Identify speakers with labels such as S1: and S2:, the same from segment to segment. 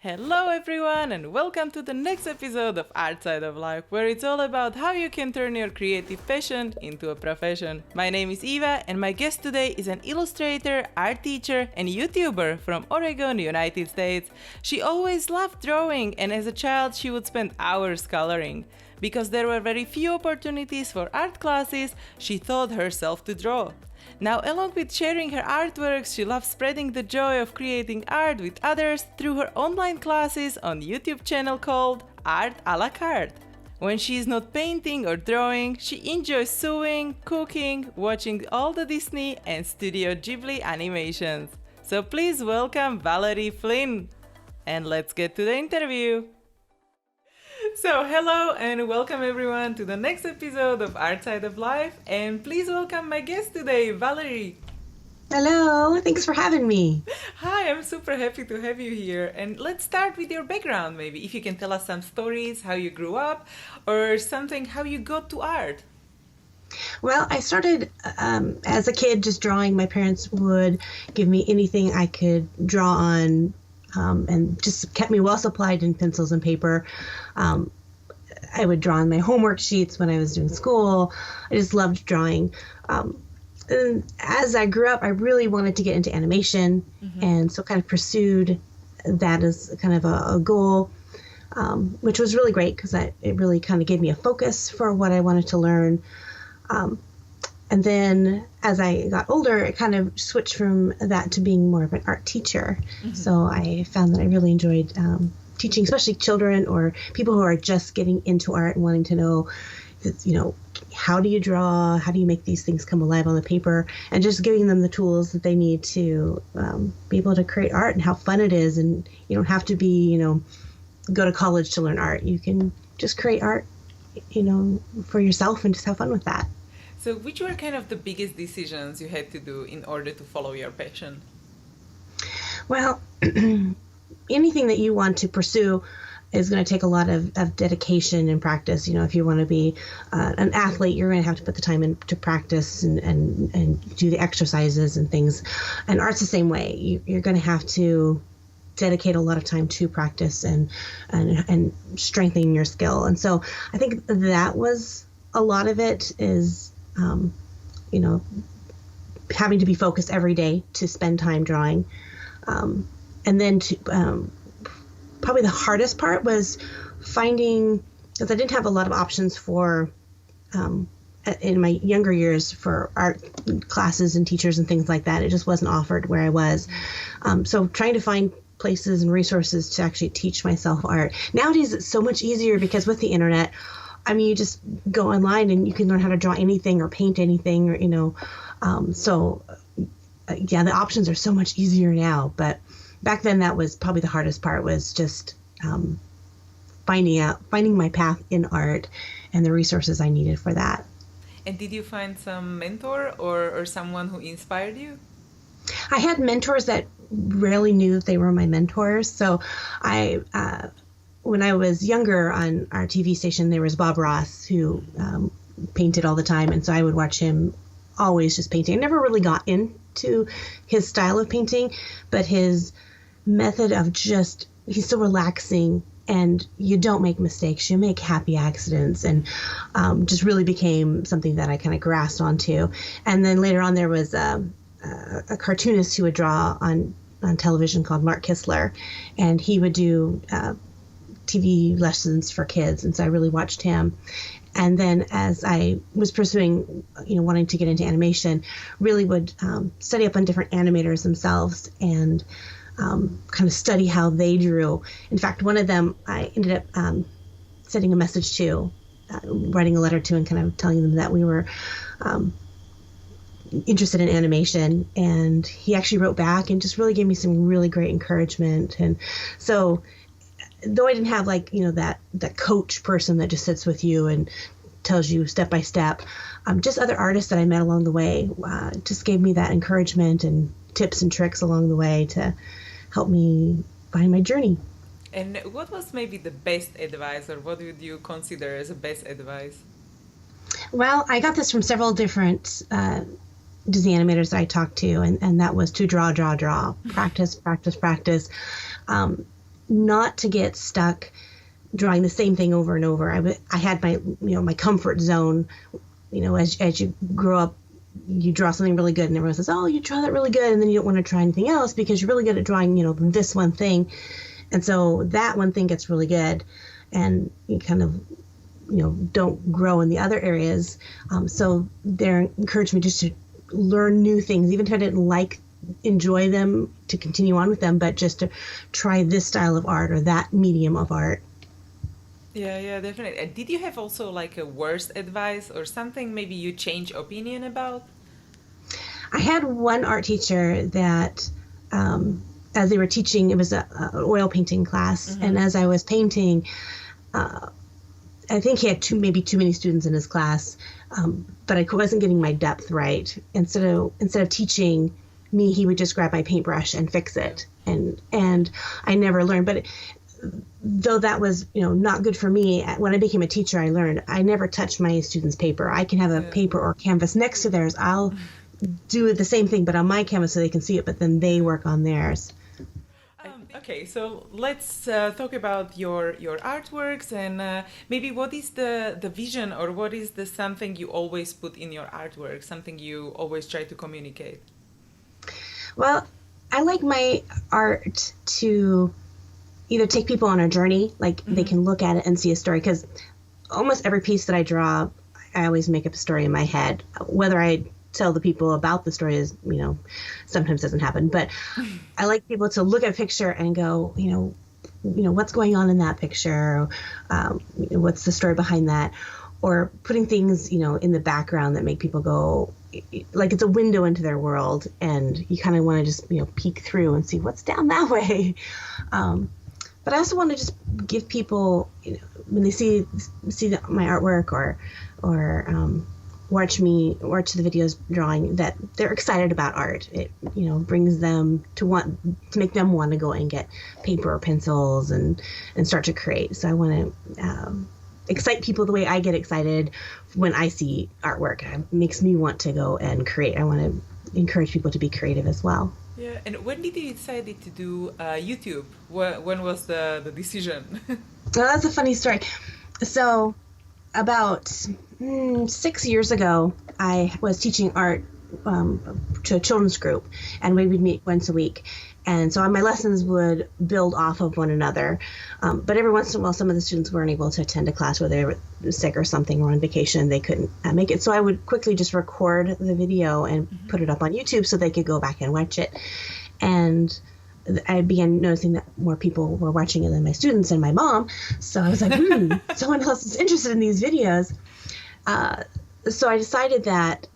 S1: Hello everyone and welcome to the next episode of Art Side of Life, where it's all about how you can turn your creative passion into a profession. My name is Eva and my guest today is an illustrator, art teacher and YouTuber from Oregon, United States. She always loved drawing and as a child she would spend hours coloring. Because there were very few opportunities for art classes, she taught herself to draw. Now, along with sharing her artworks, she loves spreading the joy of creating art with others through her online classes on YouTube channel called Art Ala Carte. When she is not painting or drawing, she enjoys sewing, cooking, watching all the Disney and Studio Ghibli animations. So please welcome Valerie Flynn. And let's get to the interview. So hello and welcome everyone to the next episode of Art Side of Life, and please welcome my guest today, Valerie.
S2: Hello, thanks for having me.
S1: Hi, I'm super happy to have you here, and let's start with your background. Maybe if you can tell us some stories, how you grew up or something, how you got to art.
S2: Well, I started as a kid just drawing. My parents would give me anything I could draw on, and just kept me well supplied in pencils and paper. I would draw on my homework sheets when I was doing school. I just loved drawing. And as I grew up, I really wanted to get into animation, and so kind of pursued that as kind of a goal, which was really great because it really kind of gave me a focus for what I wanted to learn. And then as I got older, it kind of switched from that to being more of an art teacher. So I found that I really enjoyed teaching, especially children or people who are just getting into art and wanting to know, how do you draw? How do you make these things come alive on the paper? And just giving them the tools that they need to be able to create art and how fun it is. And you don't have to be, go to college to learn art. You can just create art, for yourself and just have fun with that.
S1: So which were kind of the biggest decisions you had to do in order to follow your passion?
S2: Well, anything that you want to pursue is going to take a lot of dedication and practice. If you want to be an athlete, you're going to have to put the time into practice and do the exercises and things. And art's the same way. You're going to have to dedicate a lot of time to practice and strengthening your skill. And so I think that was a lot of it is, having to be focused every day to spend time drawing. And then probably the hardest part was finding, because I didn't have a lot of options for, in my younger years for art classes and teachers and things like that. It just wasn't offered where I was. So trying to find places and resources to actually teach myself art. Nowadays, it's so much easier because with the internet, you just go online and you can learn how to draw anything or paint anything, or, the options are so much easier now. But back then, that was probably the hardest part, was just finding my path in art and the resources I needed for that.
S1: And did you find some mentor or someone who inspired you?
S2: I had mentors that rarely knew that they were my mentors. So when I was younger on our TV station, there was Bob Ross who painted all the time. And so I would watch him always just painting. I never really got into his style of painting, but his method of he's so relaxing and you don't make mistakes. You make happy accidents, and just really became something that I kind of grasped onto. And then later on, there was a cartoonist who would draw on television called Mark Kistler, and he would do TV lessons for kids, and so I really watched him. And then as I was pursuing, wanting to get into animation, really would study up on different animators themselves and kind of study how they drew. In fact, one of them I ended up sending a message to, writing a letter to, and kind of telling them that we were interested in animation, and he actually wrote back and just really gave me some really great encouragement. And so though I didn't have that coach person that just sits with you and tells you step by step, just other artists that I met along the way just gave me that encouragement and tips and tricks along the way to help me find my journey.
S1: And what was maybe the best advice, or what would you consider as the best advice?
S2: Well, I got this from several different Disney animators that I talked to, and that was to draw, practice, practice, practice. not to get stuck drawing the same thing over and over. I had my, my comfort zone. As you grow up, you draw something really good and everyone says, oh, you draw that really good. And then you don't want to try anything else because you're really good at drawing, this one thing. And so that one thing gets really good and you kind of, don't grow in the other areas. So they're encouraged me just to learn new things, even if I didn't enjoy them, to continue on with them, but just to try this style of art or that medium of art.
S1: Yeah, definitely. And did you have also like a worst advice or something maybe you change opinion about?
S2: I had one art teacher that, as they were teaching, it was an oil painting class, and as I was painting, I think he had too many students in his class, but I wasn't getting my depth right. Instead of teaching me, he would just grab my paintbrush and fix it, and I never learned. But though that was not good for me, when I became a teacher, I learned I never touch my students' paper. I can have a paper or canvas next to theirs. I'll do the same thing, but on my canvas so they can see it, but then they work on theirs.
S1: Okay, so let's talk about your artworks and maybe what is the vision or what is the something you always put in your artwork, something you always try to communicate?
S2: Well, I like my art to either take people on a journey, like they can look at it and see a story, because almost every piece that I draw, I always make up a story in my head. Whether I tell the people about the story is, sometimes doesn't happen, but I like people to look at a picture and go, what's going on in that picture? What's the story behind that? Or putting things, in the background that make people go, like it's a window into their world, and you kind of want to just, peek through and see what's down that way. But I also want to just give people, when they see my artwork or watch the videos drawing, that they're excited about art. It brings them to make them want to go and get paper or pencils and start to create. So I want to excite people the way I get excited when I see artwork. It makes me want to go and create. I want to encourage people to be creative as well.
S1: Yeah, and when did you decide to do YouTube? When was the decision?
S2: Well, that's a funny story. So about 6 years ago, I was teaching art to a children's group, and we would meet once a week. And so my lessons would build off of one another. But every once in a while, some of the students weren't able to attend a class, where they were sick or something or on vacation. They couldn't make it. So I would quickly just record the video and put it up on YouTube so they could go back and watch it. And I began noticing that more people were watching it than my students and my mom. So I was like, someone else is interested in these videos. So I decided that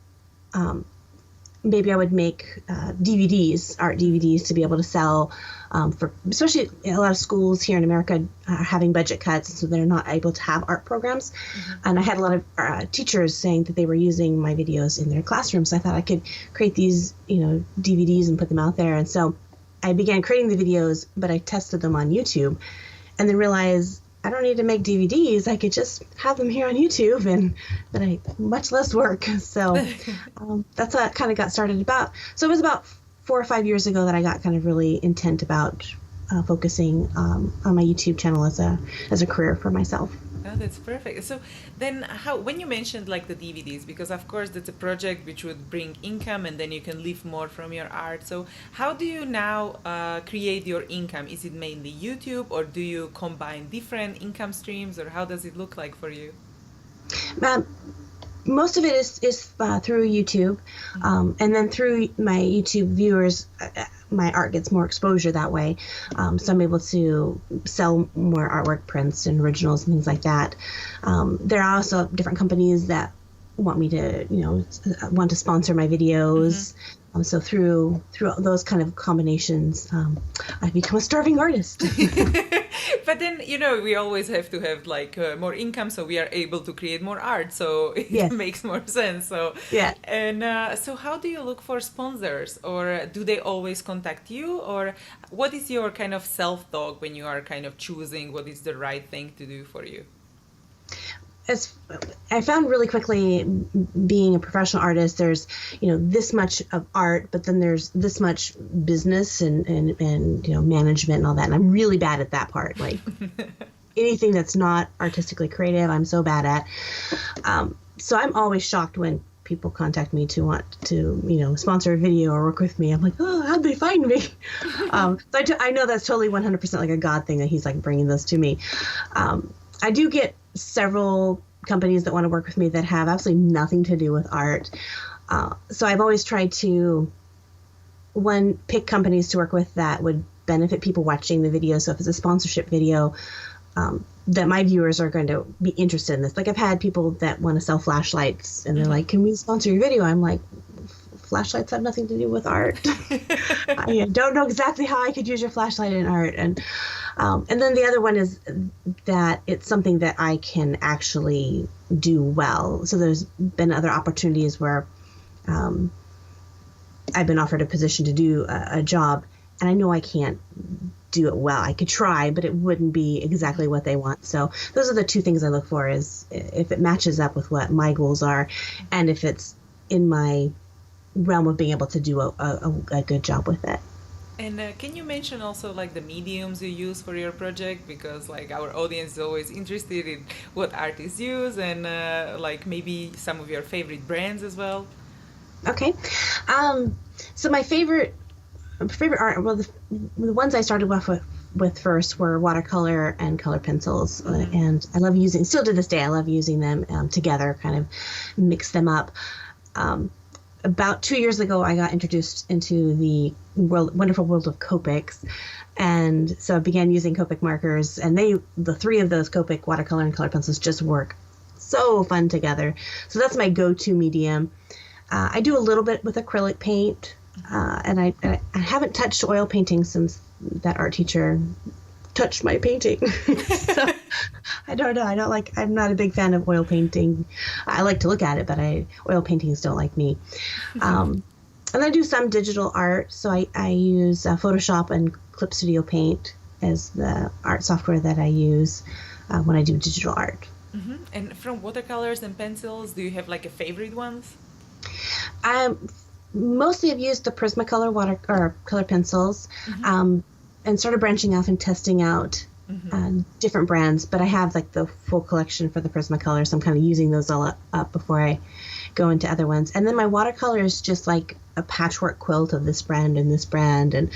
S2: maybe I would make DVDs, art DVDs, to be able to sell for, especially a lot of schools here in America are having budget cuts, so they're not able to have art programs. And I had a lot of teachers saying that they were using my videos in their classrooms. So I thought I could create these, DVDs and put them out there. And so I began creating the videos, but I tested them on YouTube and then realized I don't need to make DVDs. I could just have them here on YouTube, and then much less work. So that's how it kind of got started about. So it was about 4 or 5 years ago that I got kind of really intent about focusing on my YouTube channel as a career for myself.
S1: Oh, that's perfect. So then when you mentioned like the DVDs, because of course that's a project which would bring income and then you can live more from your art. So how do you now create your income? Is it mainly YouTube, or do you combine different income streams, or how does it look like for you?
S2: Most of it is through YouTube, and then through my YouTube viewers, my art gets more exposure that way. So I'm able to sell more artwork, prints, and originals and things like that. There are also different companies that want me to, want to sponsor my videos. So through those kind of combinations, I've become a starving artist.
S1: But then, we always have to have like more income, so we are able to create more art. So it makes more sense. So
S2: yeah.
S1: And so how do you look for sponsors, or do they always contact you, or what is your kind of self-talk when you are kind of choosing what is the right thing to do for you?
S2: as I found really quickly, being a professional artist, there's, this much of art, but then there's this much business and management and all that. And I'm really bad at that part. Like anything that's not artistically creative, I'm so bad at. So I'm always shocked when people contact me to want to, sponsor a video or work with me. I'm like, oh, how'd they find me? So I know that's totally 100% like a God thing that he's like bringing this to me. I do get several companies that want to work with me that have absolutely nothing to do with art. So I've always tried to, pick companies to work with that would benefit people watching the video. So if it's a sponsorship video, that my viewers are going to be interested in this. Like I've had people that want to sell flashlights and they're like, can we sponsor your video? I'm like, flashlights have nothing to do with art. I don't know exactly how I could use your flashlight in art. And then the other one is that it's something that I can actually do well. So there's been other opportunities where I've been offered a position to do a job, and I know I can't do it well. I could try, but it wouldn't be exactly what they want. So those are the two things I look for, is if it matches up with what my goals are, and if it's in my realm of being able to do a good job with it.
S1: And can you mention also like the mediums you use for your project? Because like our audience is always interested in what artists use, and like maybe some of your favorite brands as well.
S2: Okay. So my favorite art, well, the ones I started off with first were watercolor and color pencils. And I love using, still to this day, I love using them together, kind of mix them up. About 2 years ago, I got introduced into the wonderful world of Copics. And so I began using Copic markers, and the three of those, Copic, watercolor, and color pencils, just work so fun together. So that's my go-to medium. I do a little bit with acrylic paint, and I haven't touched oil painting since that art teacher touched my painting. So I don't know. I'm not a big fan of oil painting. I like to look at it, but oil paintings don't like me. And I do some digital art. So I use Photoshop and Clip Studio Paint as the art software that I use when I do digital art.
S1: Mm-hmm. And from watercolors and pencils, do you have like a favorite ones?
S2: Mostly I've used the Prismacolor color pencils, and started branching off and testing out different brands. But I have like the full collection for the Prismacolor, so I'm kind of using those all up before I go into other ones. And then my watercolor is just like a patchwork quilt of this brand and this brand. And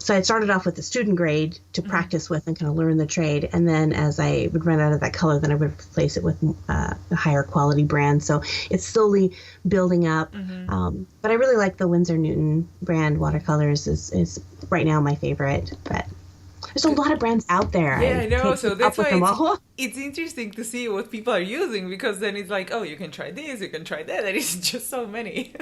S2: so I started off with the student grade to practice with and kind of learn the trade. And then as I would run out of that color, then I would replace it with a higher quality brand. So it's slowly building up. But I really like the Winsor Newton brand watercolors is right now my favorite. But there's a lot of brands out there.
S1: Yeah, I know. So that's why it's interesting to see what people are using, because then it's like, oh, you can try this, you can try that. And it's just so many.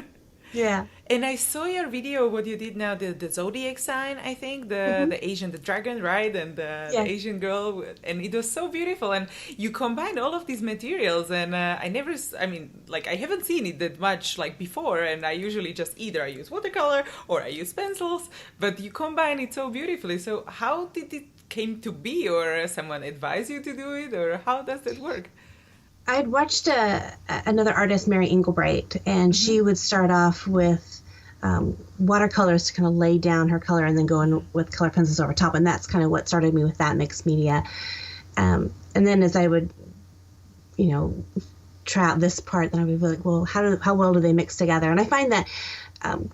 S2: Yeah.
S1: And I saw your video, what you did now, the zodiac sign, I think, the Asian, the dragon, right? And the Asian girl. And it was so beautiful. And you combined all of these materials. And I haven't seen it that much like before. And I usually just either I use watercolor or I use pencils. But you combine it so beautifully. So how did it came to be? Or someone advised you to do it? Or how does that work?
S2: I had watched another artist, Mary Engelbright, and she would start off with watercolors to kind of lay down her color, and then go in with color pencils over top. And that's kind of what started me with that mixed media. And then as I would, try out this part, then I would be like, well, how well do they mix together? And I find that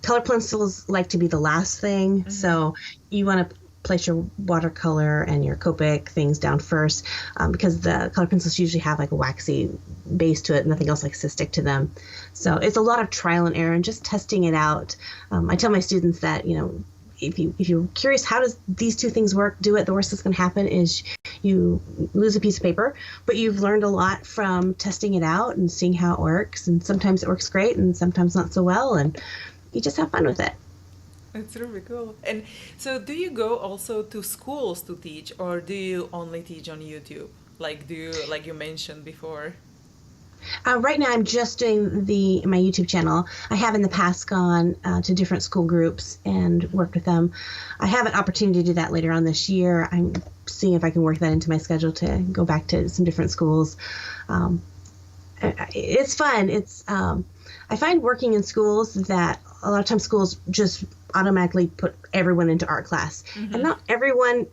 S2: color pencils like to be the last thing. So you want to place your watercolor and your Copic things down first, because the color pencils usually have like a waxy base to it. Nothing else likes to stick to them. So it's a lot of trial and error and just testing it out. I tell my students that, if you're curious, how does these two things work, do it. The worst that's going to happen is you lose a piece of paper, but you've learned a lot from testing it out and seeing how it works. And sometimes it works great and sometimes not so well. And you just have fun with it.
S1: It's really cool. And so do you go also to schools to teach, or do you only teach on YouTube? Like you mentioned before?
S2: Right now, I'm just doing my YouTube channel. I have in the past gone to different school groups and worked with them. I have an opportunity to do that later on this year. I'm seeing if I can work that into my schedule to go back to some different schools. It's fun. I find working in schools that a lot of times schools just automatically put everyone into art class, and not everyone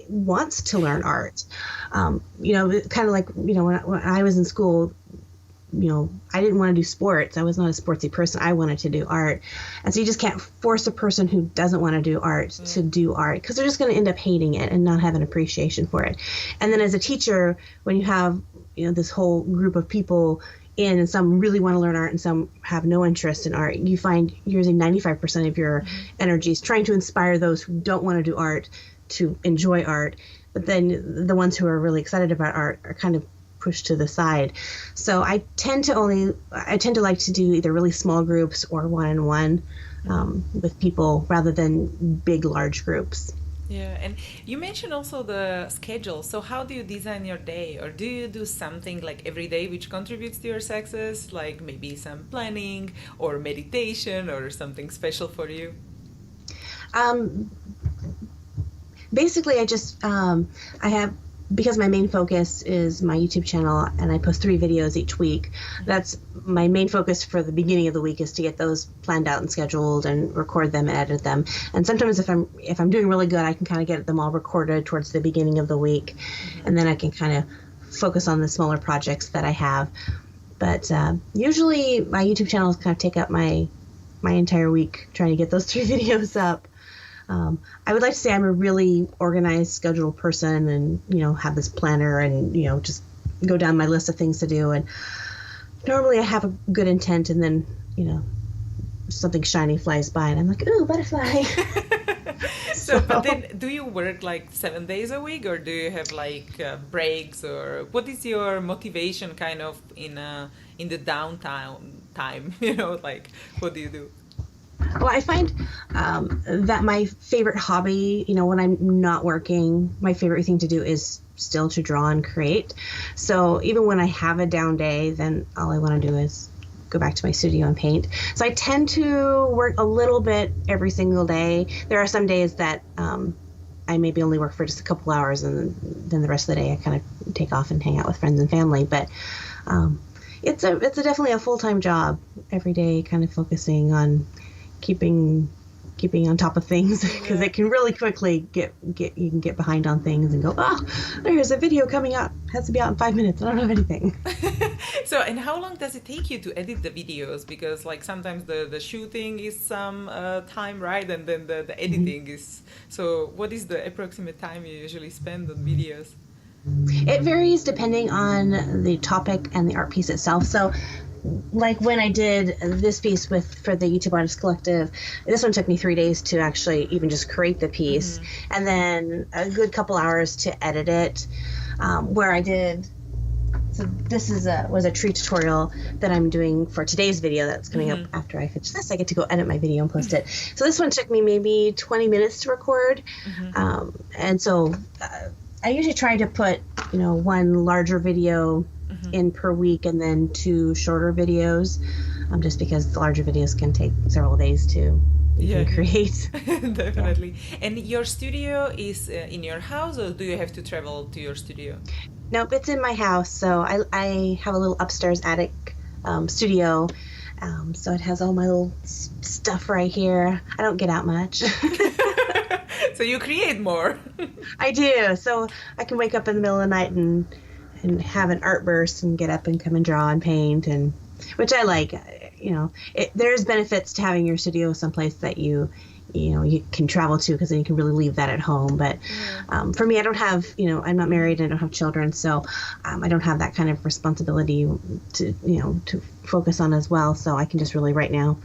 S2: wants to learn art. Kind of like, when I was in school, I didn't want to do sports. I was not a sportsy person. I wanted to do art. And so you just can't force a person who doesn't want to do art to do art, because they're just going to end up hating it and not have an appreciation for it. And then as a teacher, when you have, this whole group of people in, and some really want to learn art and some have no interest in art, you find you're using 95% of your energies trying to inspire those who don't want to do art to enjoy art. But then the ones who are really excited about art are kind of pushed to the side. So I tend to like to do either really small groups or one-on-one with people rather than big, large groups.
S1: Yeah, and you mentioned also the schedule. So how do you design your day? Or do you do something like every day which contributes to your success, like maybe some planning or meditation or something special for you?
S2: Basically, because my main focus is my YouTube channel and I post 3 videos each week, that's my main focus for the beginning of the week, is to get those planned out and scheduled and record them and edit them. And sometimes if I'm doing really good, I can kind of get them all recorded towards the beginning of the week, and then I can kind of focus on the smaller projects that I have. But usually my YouTube channels kind of take up my entire week trying to get those 3 videos up. I would like to say I'm a really organized, scheduled person, and have this planner and just go down my list of things to do. And normally I have a good intent, and then something shiny flies by, and I'm like, ooh, butterfly.
S1: But then, do you work like 7 days a week, or do you have like breaks, or what is your motivation kind of in the downtime time? Like what do you do?
S2: Well, I find that my favorite hobby, when I'm not working, my favorite thing to do is still to draw and create. So even when I have a down day, then all I want to do is go back to my studio and paint. So I tend to work a little bit every single day. There are some days that I maybe only work for just a couple hours, and then the rest of the day I kind of take off and hang out with friends and family. But it's definitely a full-time job every day, kind of focusing on keeping on top of things, because it can really quickly you can get behind on things and go, there's a video coming up, has to be out in 5 minutes, I don't have anything.
S1: So, and how long does it take you to edit the videos? Because like sometimes the shooting is some time, right? And then the editing is, so what is the approximate time you usually spend on videos?
S2: It varies depending on the topic and the art piece itself. So like when I did this piece for the YouTube Artist Collective, this one took me 3 days to actually even just create the piece, and then a good couple hours to edit it. Where I did, so this was a tree tutorial that I'm doing for today's video that's coming up after I finish this. I get to go edit my video and post it. So this one took me maybe 20 minutes to record, and so I usually try to put one larger video in per week, and then 2 shorter videos, just because the larger videos can take several days to create.
S1: Definitely. And your studio is in your house, or do you have to travel to your studio?
S2: Nope, it's in my house. So I have a little upstairs attic studio. So it has all my little stuff right here. I don't get out much.
S1: So you create more.
S2: I do. So I can wake up in the middle of the night and have an art burst and get up and come and draw and paint, and which I like. There's benefits to having your studio someplace that you can travel to, because then you can really leave that at home. But for me, I don't have, I'm not married, and I don't have children, so I don't have that kind of responsibility to focus on as well. So I can just really right now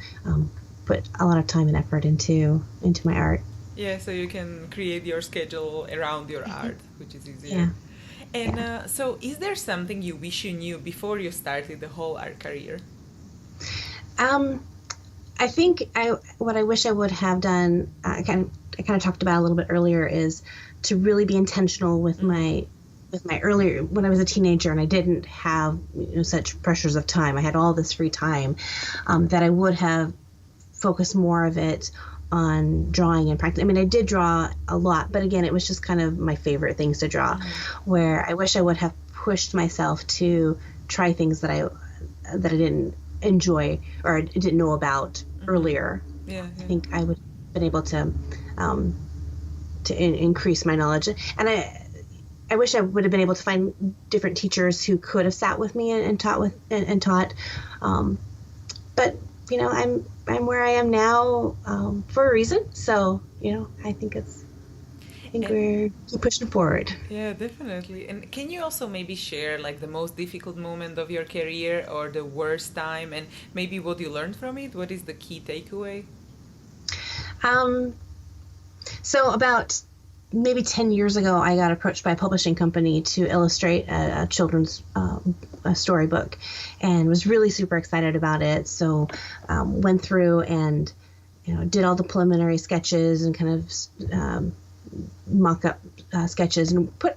S2: put a lot of time and effort into my art.
S1: Yeah, so you can create your schedule around your art, which is easier.
S2: Yeah.
S1: And so is there something you wish you knew before you started the whole art career?
S2: I think what I wish I would have done, I kind of talked about a little bit earlier, is to really be intentional with my with my earlier, when I was a teenager and I didn't have such pressures of time, I had all this free time, that I would have focused more of it on drawing and practice. I mean, I did draw a lot, but again, it was just kind of my favorite things to draw, where I wish I would have pushed myself to try things that I didn't enjoy or didn't know about earlier.
S1: Yeah.
S2: I think I would have been able to increase my knowledge. And I wish I would have been able to find different teachers who could have sat with me and taught but I'm where I am now for a reason. So I think we're keep pushing forward.
S1: Yeah, definitely. And can you also maybe share like the most difficult moment of your career or the worst time, and maybe what you learned from it? What is the key takeaway?
S2: So about maybe 10 years ago, I got approached by a publishing company to illustrate a children's a storybook, and was really super excited about it. So went through and did all the preliminary sketches and kind of mock-up sketches, and put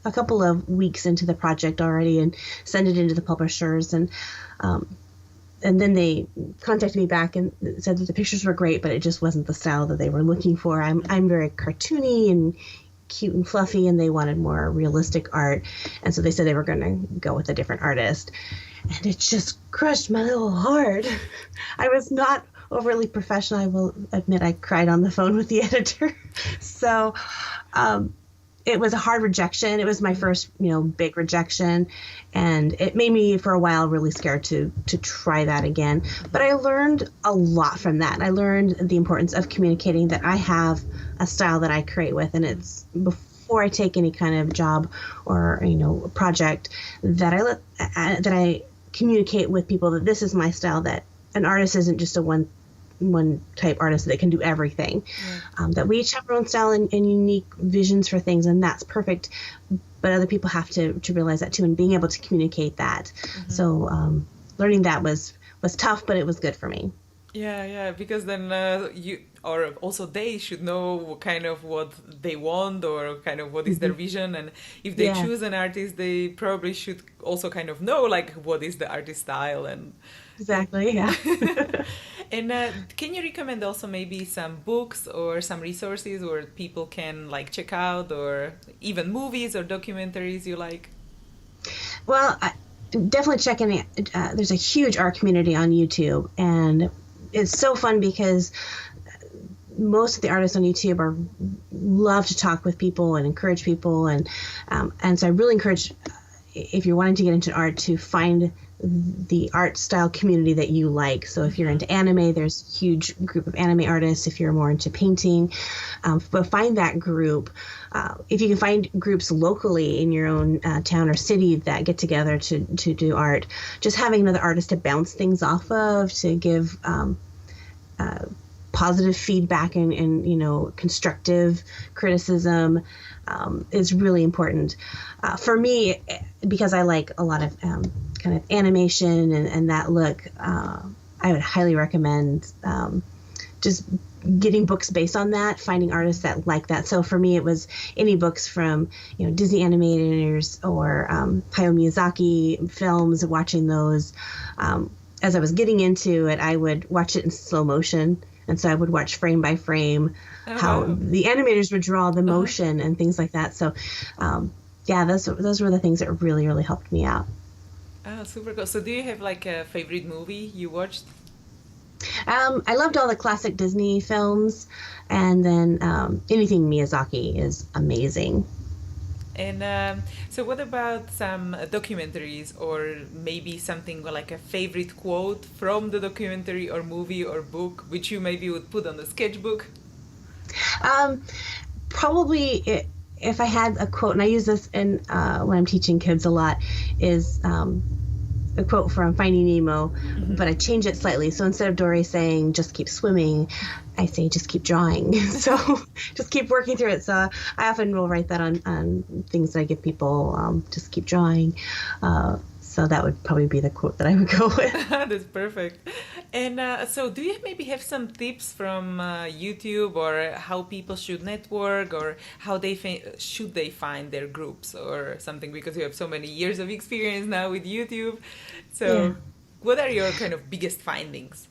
S2: a couple of weeks into the project already and send it into the publishers. And then they contacted me back and said that the pictures were great, but it just wasn't the style that they were looking for. I'm very cartoony and cute and fluffy, and they wanted more realistic art. And so they said they were going to go with a different artist. And it just crushed my little heart. I was not overly professional. I will admit I cried on the phone with the editor. So it was a hard rejection. It was my first, big rejection, and it made me for a while really scared to try that again. But I learned a lot from that. I learned the importance of communicating that I have a style that I create with, and it's before I take any kind of job or project that I communicate with people that this is my style, that an artist isn't just a one type artist that can do everything. That we each have our own style and unique visions for things, and that's perfect. But other people have to realize that too, and being able to communicate that. So learning that was tough, but it was good for me.
S1: Yeah, because then you, or also they should know kind of what they want, or kind of what is their vision, and if they choose an artist, they probably should also kind of know like what is the artist style. And
S2: exactly, yeah.
S1: And can you recommend also maybe some books or some resources where people can like check out, or even movies or documentaries you like?
S2: Well, definitely check in. There's a huge art community on YouTube, and it's so fun because most of the artists on YouTube love to talk with people and encourage people, and so I really encourage, if you're wanting to get into art, to find the art style community that you like. So if you're into anime, there's a huge group of anime artists. If you're more into painting, but find that group. If you can find groups locally in your own town or city that get together to do art, just having another artist to bounce things off of, to give positive feedback and constructive criticism is really important. For me, because I like a lot of kind of animation and that look, I would highly recommend just getting books based on that, finding artists that like that. So for me, it was any books from Disney animators or Hayao Miyazaki films, watching those. As I was getting into it, I would watch it in slow motion. And so I would watch frame by frame how the animators would draw the motion and things like that. So, those were the things that really, really helped me out.
S1: Oh, super cool. So do you have like a favorite movie you watched?
S2: I loved all the classic Disney films, and then anything Miyazaki is amazing.
S1: And so what about some documentaries, or maybe something like a favorite quote from the documentary or movie or book, which you maybe would put on the sketchbook?
S2: Probably if I had a quote, and I use this in when I'm teaching kids a lot, is a quote from Finding Nemo, but I change it slightly. So instead of Dory saying, just keep swimming, I say, just keep drawing. So just keep working through it. So I often will write that on things that I give people, just keep drawing. So that would probably be the quote that I would go with.
S1: That's perfect. And so do you maybe have some tips from YouTube, or how people should network, or how they should they find their groups or something, because you have so many years of experience now with YouTube. So what are your kind of biggest findings?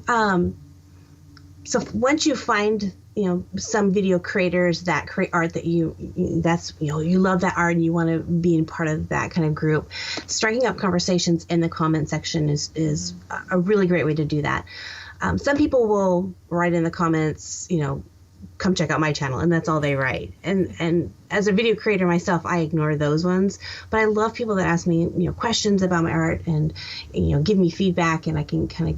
S2: So once you find, some video creators that create art that you love that art and you want to be in part of that kind of group, striking up conversations in the comment section is a really great way to do that. Some people will write in the comments, come check out my channel, and that's all they write. And as a video creator myself, I ignore those ones, but I love people that ask me, questions about my art and, give me feedback, and I can kind of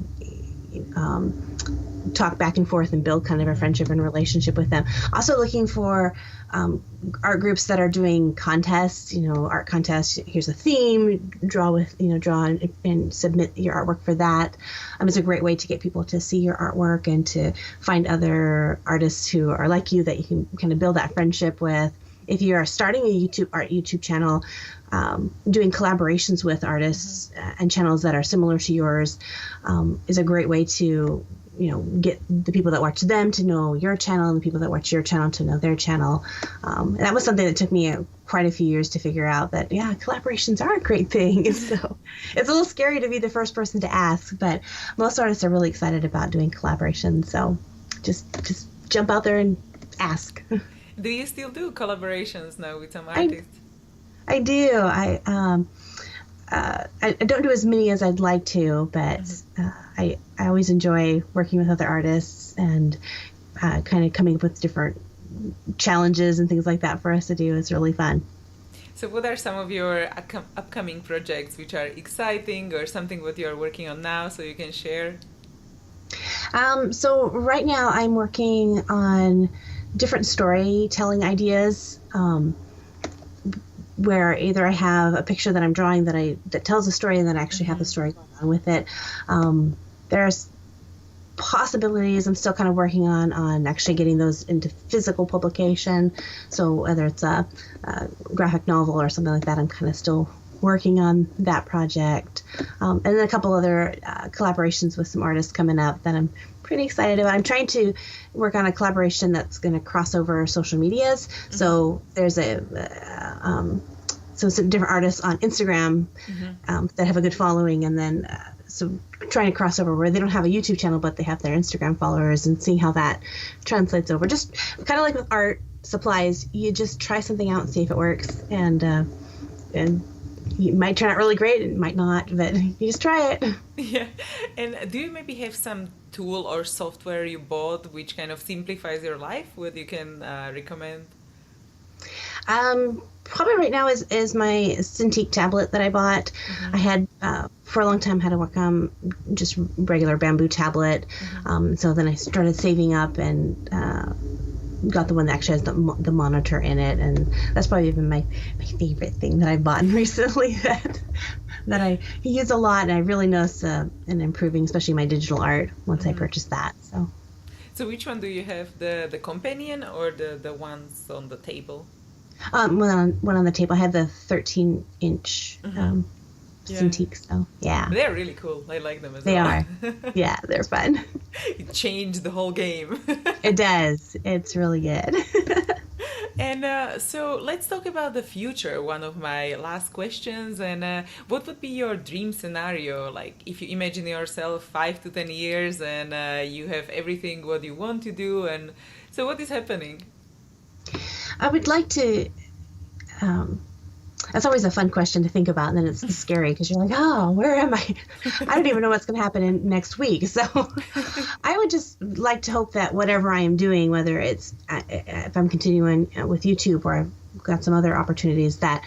S2: talk back and forth and build kind of a friendship and relationship with them. Also looking for art groups that are doing contests, art contests. Here's a theme, draw and submit your artwork for that. It's a great way to get people to see your artwork and to find other artists who are like you that you can kind of build that friendship with. If you are starting a YouTube channel, doing collaborations with artists and channels that are similar to yours is a great way to get the people that watch them to know your channel, and the people that watch your channel to know their channel. And that was something that took me quite a few years to figure out, that collaborations are a great thing. So it's a little scary to be the first person to ask, but most artists are really excited about doing collaborations. So just jump out there and ask.
S1: Do you still do collaborations now with some artists?
S2: I do. I don't do as many as I'd like to, but I always enjoy working with other artists and kind of coming up with different challenges and things like that for us to do. It's really fun.
S1: So what are some of your upcoming projects which are exciting, or something what you're working on now so you can share?
S2: So right now I'm working on different storytelling ideas, where either I have a picture that I'm drawing that tells a story, and then I actually have a story going on with it. There's possibilities I'm still kind of working on actually getting those into physical publication. So whether it's a graphic novel or something like that, I'm kind of still working on that project. And then a couple other collaborations with some artists coming up that I'm pretty excited about. I'm trying to work on a collaboration that's going to cross over social medias. So there's some different artists on Instagram that have a good following, and then so trying to cross over where they don't have a YouTube channel, but they have their Instagram followers, and seeing how that translates over. Just kind of like with art supplies, you just try something out and see if it works, and it might turn out really great, it might not, but you just try it.
S1: Yeah. And do you maybe have some tool or software you bought which kind of simplifies your life, what you can recommend?
S2: Probably right now is my Cintiq tablet that I bought. I had for a long time had to work on just regular bamboo tablet. So then I started saving up and got the one that actually has the monitor in it, and that's probably been my favorite thing that I've bought recently that I use a lot, and I really notice an improving, especially my digital art once I purchased that.
S1: So which one do you have, the companion or the ones on the table?
S2: One on the table. I have the 13-inch Cintiq. So yeah,
S1: they're really cool. I like them as
S2: well. They are. Yeah, they're fun.
S1: It changed the whole game.
S2: It does. It's really good.
S1: And so let's talk about the future. One of my last questions. And what would be your dream scenario? Like, if you imagine yourself 5 to 10 years and you have everything what you want to do, and so what is happening?
S2: I would like to, that's always a fun question to think about, and then it's scary because you're like, oh, where am I? I don't even know what's going to happen next week. So I would just like to hope that whatever I am doing, whether it's if I'm continuing with YouTube or I've got some other opportunities, that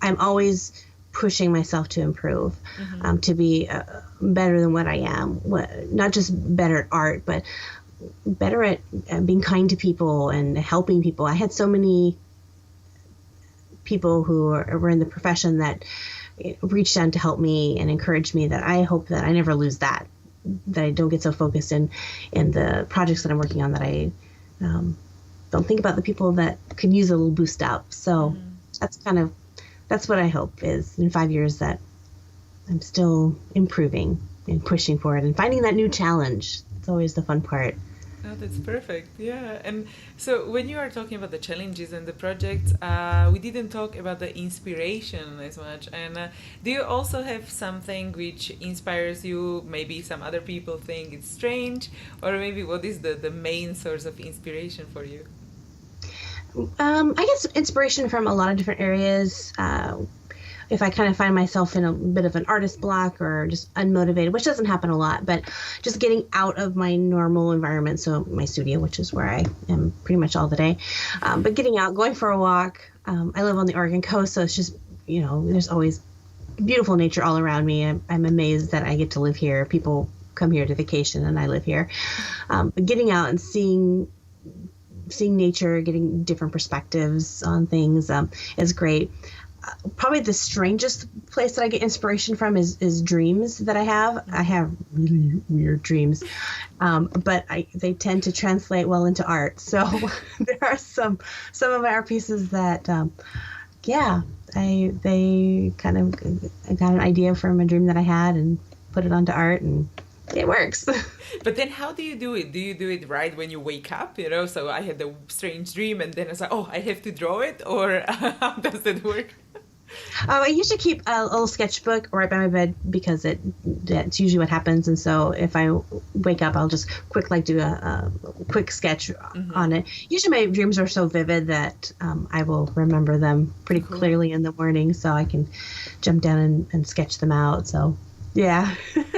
S2: I'm always pushing myself to improve, to be better than what I am. Not just better at art, but better at being kind to people and helping people. I had so many people who were in the profession that reached out to help me and encouraged me, that I hope that I never lose that I don't get so focused in the projects that I'm working on that I don't think about the people that could use a little boost up. So that's kind of that's what I hope is in 5 years that I'm still improving and pushing forward and finding that new challenge. It's always the fun part.
S1: Oh, that's perfect. Yeah. And so when you are talking about the challenges and the projects, we didn't talk about the inspiration as much. And do you also have something which inspires you? Maybe some other people think it's strange, or maybe what is the main source of inspiration for you?
S2: I guess inspiration from a lot of different areas. If I kind of find myself in a bit of an artist block or just unmotivated, which doesn't happen a lot, but just getting out of my normal environment, so my studio, which is where I am pretty much all the day, but getting out, going for a walk. I live on the Oregon coast, so it's just, there's always beautiful nature all around me. I'm amazed that I get to live here. People come here to vacation and I live here. But getting out and seeing nature, getting different perspectives on things is great. Probably the strangest place that I get inspiration from is dreams that I have. I have really weird dreams, but they tend to translate well into art. So there are some of our pieces that, they kind of, I got an idea from a dream that I had and put it onto art, and it works.
S1: But then how do you do it? Do you do it right when you wake up? So I had a strange dream and then I was like, oh, I have to draw it, or how does it work?
S2: I usually keep a little sketchbook right by my bed because that's usually what happens. And so if I wake up, I'll just do a quick sketch on it. Usually my dreams are so vivid that I will remember them pretty clearly in the morning, so I can jump down and sketch them out. So yeah.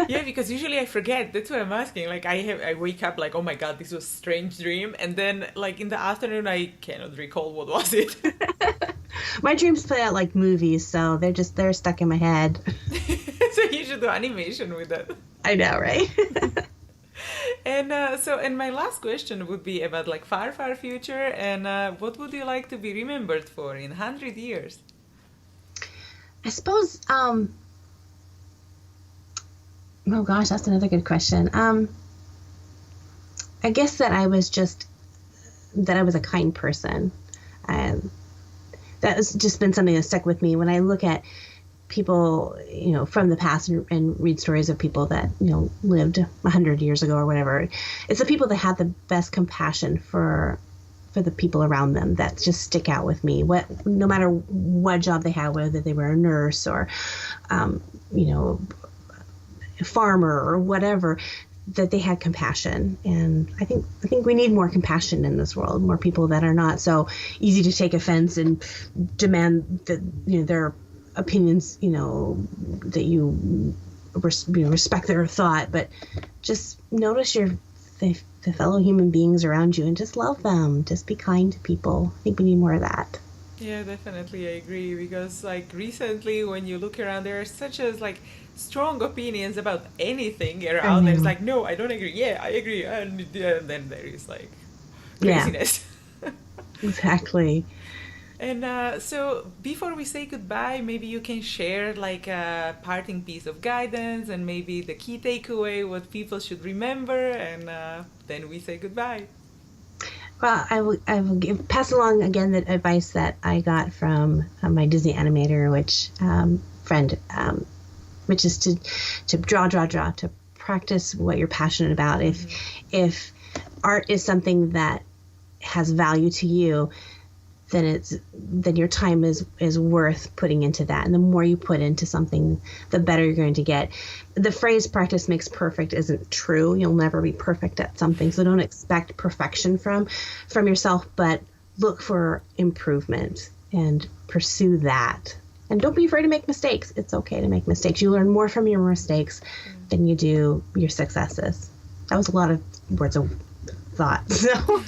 S1: Yeah, because usually I forget. That's what I'm asking. Like I wake up like, oh my God, this was a strange dream. And then like in the afternoon, I cannot recall what was it.
S2: My dreams play out like movies, so they're stuck in my head.
S1: So you should do animation with that.
S2: I know, right?
S1: And my last question would be about like far future, and what would you like to be remembered for in 100 years?
S2: I suppose, oh gosh, that's another good question. I guess that I was a kind person. That has just been something that's stuck with me. When I look at people, from the past and read stories of people that, lived 100 years ago or whatever, it's the people that had the best compassion for the people around them that just stick out with me. No matter what job they had, whether they were a nurse or, a farmer or whatever, that they had compassion. And I think we need more compassion in this world, more people that are not so easy to take offense and demand that, their opinions, that you respect their thought, but just notice the fellow human beings around you and just love them. Just be kind to people. I think we need more of that.
S1: Yeah, definitely, I agree, because like recently when you look around, there are such as like strong opinions about anything around. There's like, no, I don't agree. Yeah, I agree. And then there is like craziness.
S2: Yeah. Exactly.
S1: And so before we say goodbye, maybe you can share like a parting piece of guidance and maybe the key takeaway, what people should remember, and then we say goodbye.
S2: Well, I will pass along again the advice that I got from my Disney animator, which is to draw, to practice what you're passionate about. If art is something that has value to you, then your time is worth putting into that. And the more you put into something, the better you're going to get. The phrase practice makes perfect isn't true. You'll never be perfect at something. So don't expect perfection from yourself, but look for improvement and pursue that. And don't be afraid to make mistakes. It's okay to make mistakes. You learn more from your mistakes than you do your successes. That was a lot of words of thought. So.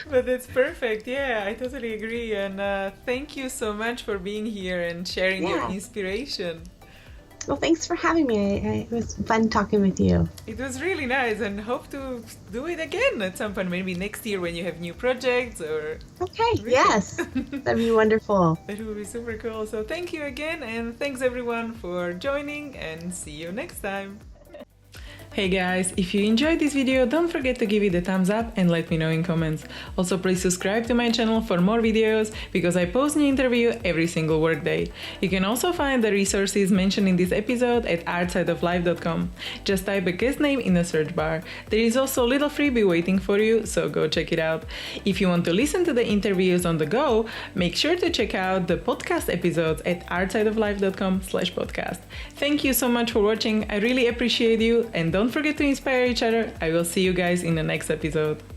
S1: But that's perfect. Yeah, I totally agree. And thank you so much for being here and sharing your inspiration.
S2: Well, thanks for having me. It was fun talking with you.
S1: It was really nice, and hope to do it again at some point, maybe next year when you have new projects or...
S2: Okay, yes. That'd be wonderful.
S1: That would be super cool. So thank you again, and thanks everyone for joining, and see you next time. Hey guys, if you enjoyed this video, don't forget to give it a thumbs up and let me know in comments. Also, please subscribe to my channel for more videos because I post new interview every single workday. You can also find the resources mentioned in this episode at artsideoflife.com. Just type a guest name in the search bar. There is also a little freebie waiting for you, so go check it out. If you want to listen to the interviews on the go, make sure to check out the podcast episodes at artsideoflife.com/podcast. Thank you so much for watching. I really appreciate you, and don't forget to inspire each other. I will see you guys in the next episode.